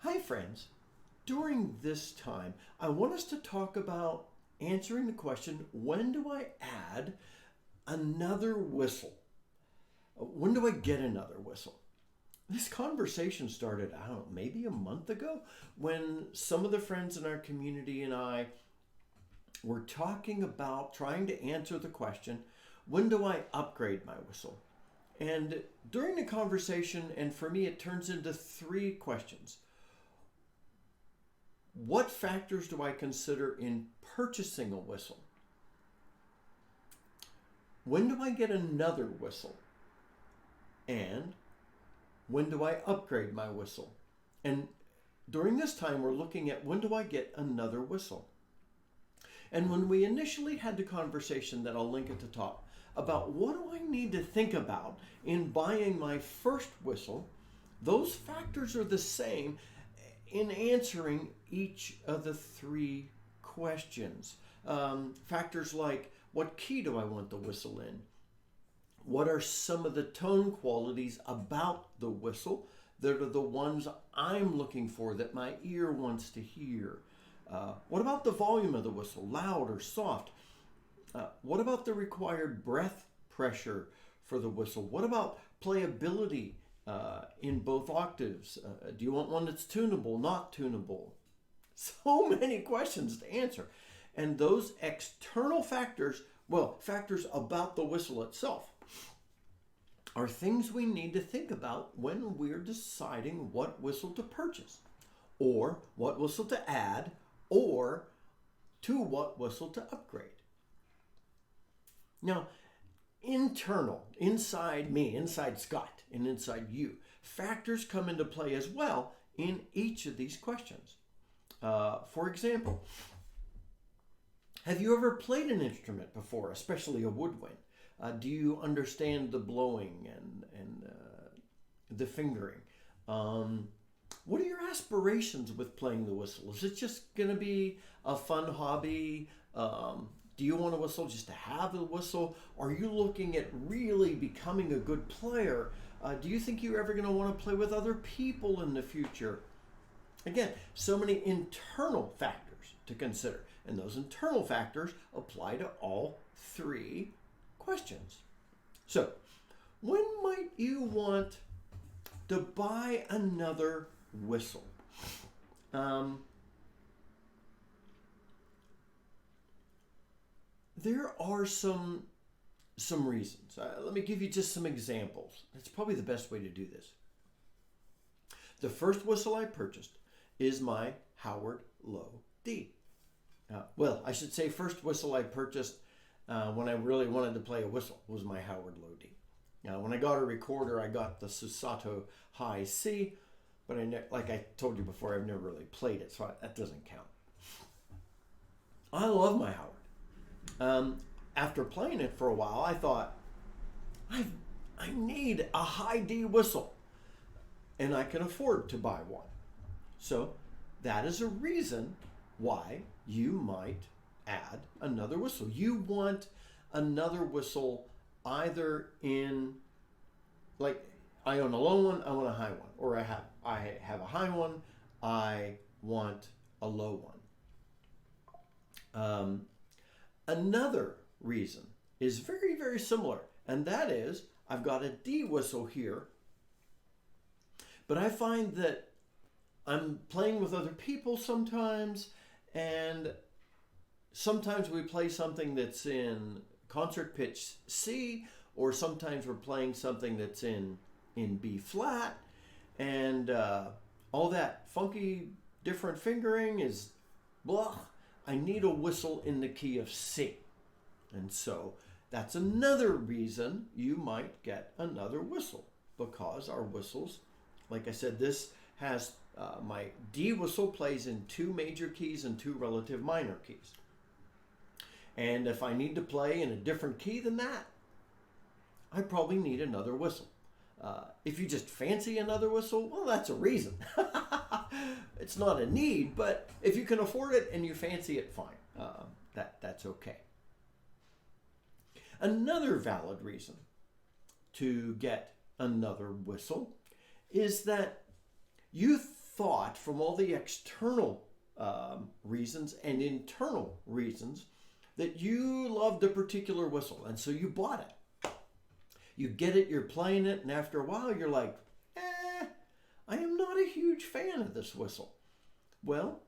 Hi, friends. During this time, I want us to talk about answering the question, when do I add another whistle? When do I get another whistle? This conversation started, I don't know, maybe a month ago when some of the friends in our community and I were talking about trying to answer the question, when do I upgrade my whistle? And during the conversation, and for me, it turns into three questions. What factors do I consider in purchasing a whistle? When do I get another whistle? And when do I upgrade my whistle? And during this time, we're looking at when do I get another whistle? And when we initially had the conversation that I'll link at the top about what do I need to think about in buying my first whistle, those factors are the same in answering each of the three questions. Factors like, what key do I want the whistle in? What are some of the tone qualities about the whistle that are the ones I'm looking for, that my ear wants to hear? What about the volume of the whistle, loud or soft? What about the required breath pressure for the whistle? What about playability in both octaves? Do you want one that's tunable, not tunable? So many questions to answer. And those external factors, factors about the whistle itself, are things we need to think about when we're deciding what whistle to purchase, or what whistle to add, or to what whistle to upgrade. Now, inside me, inside Scott, and inside you, factors come into play as well in each of these questions. For example, have you ever played an instrument before, especially a woodwind? Do you understand the blowing and the fingering? What are your aspirations with playing the whistle? Is it just going to be a fun hobby? Do you want a whistle just to have a whistle? Are you looking at really becoming a good player? Do you think you're ever going to want to play with other people in the future? Again, so many internal factors to consider. And those internal factors apply to all three questions. So, when might you want to buy another whistle? There are some reasons. Let me give you just some examples. That's probably the best way to do this. The first whistle I purchased is my Howard Low D. I should say first whistle I purchased when I really wanted to play a whistle was my Howard Low D. Now, when I got a recorder, I got the Susato High C, but like I told you before, I've never really played it, so that doesn't count. I love my Howard. After playing it for a while, I thought, I need a high D whistle, and I can afford to buy one. So that is a reason why you might add another whistle. You want another whistle either in, like, I own a low one, I want a high one, or I have a high one, I want a low one. Another reason is very, very similar, and that is I've got a D whistle here, but I find that I'm playing with other people sometimes, and sometimes we play something that's in concert pitch C, or sometimes we're playing something that's in B flat, and all that funky different fingering is blah. I need a whistle in the key of C. And so that's another reason you might get another whistle, because our whistles, like I said, this has my D whistle plays in two major keys and two relative minor keys. And if I need to play in a different key than that, I probably need another whistle. If you just fancy another whistle, well, that's a reason. It's not a need, but if you can afford it and you fancy it, fine. That's okay. Another valid reason to get another whistle is that you thought from all the external reasons and internal reasons that you loved a particular whistle, and so you bought it. You get it, you're playing it, and after a while you're like, I am not a huge fan of this whistle. Well,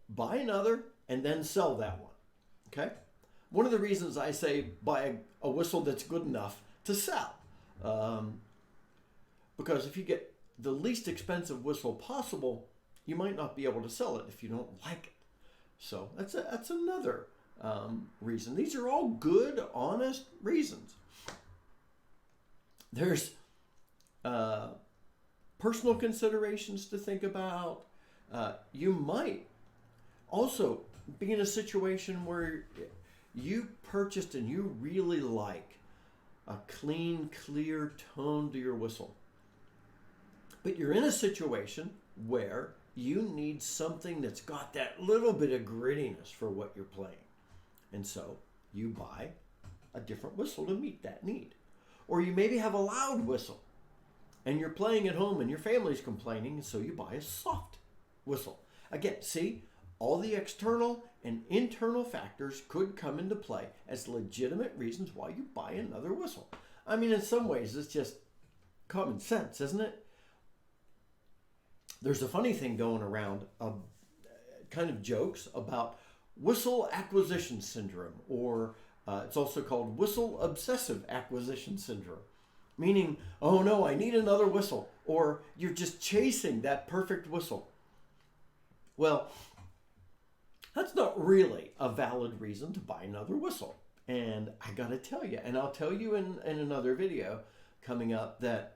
buy another and then sell that one. Okay? One of the reasons I say buy a whistle that's good enough to sell. Because if you get the least expensive whistle possible, you might not be able to sell it if you don't like it. So that's another reason. These are all good, honest reasons. There's personal considerations to think about. You might also be in a situation where you purchased and you really like a clean, clear tone to your whistle. But you're in a situation where you need something that's got that little bit of grittiness for what you're playing. And so you buy a different whistle to meet that need. Or you maybe have a loud whistle and you're playing at home and your family's complaining, and so you buy a soft whistle. Again, see, all the external and internal factors could come into play as legitimate reasons why you buy another whistle. I mean, in some ways, it's just common sense, isn't it? There's a funny thing going around, kind of jokes about whistle acquisition syndrome, or it's also called whistle obsessive acquisition syndrome. Meaning, oh no, I need another whistle, or you're just chasing that perfect whistle. Well, that's not really a valid reason to buy another whistle. And I gotta tell you, and I'll tell you in another video coming up, that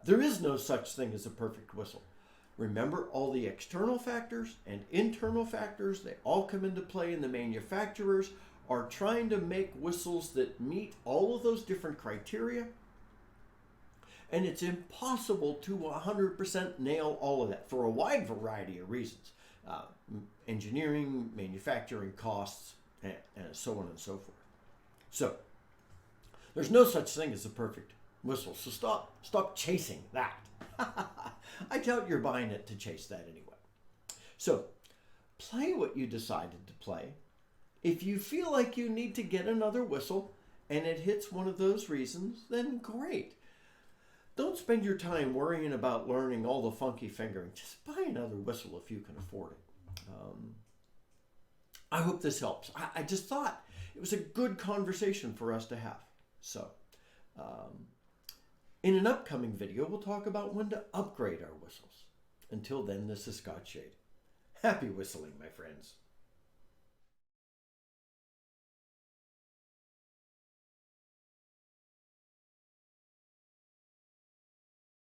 there is no such thing as a perfect whistle. Remember, all the external factors and internal factors, they all come into play, and the manufacturers are trying to make whistles that meet all of those different criteria. And it's impossible to 100% nail all of that for a wide variety of reasons. Engineering, manufacturing costs, and so on and so forth. So, there's no such thing as a perfect whistle. So stop chasing that. I doubt you're buying it to chase that anyway. So, play what you decided to play. If you feel like you need to get another whistle and it hits one of those reasons, then great. Don't spend your time worrying about learning all the funky fingering. Just buy another whistle if you can afford it. I hope this helps. I just thought it was a good conversation for us to have. So, in an upcoming video, we'll talk about when to upgrade our whistles. Until then, this is Scott Shade. Happy whistling, my friends.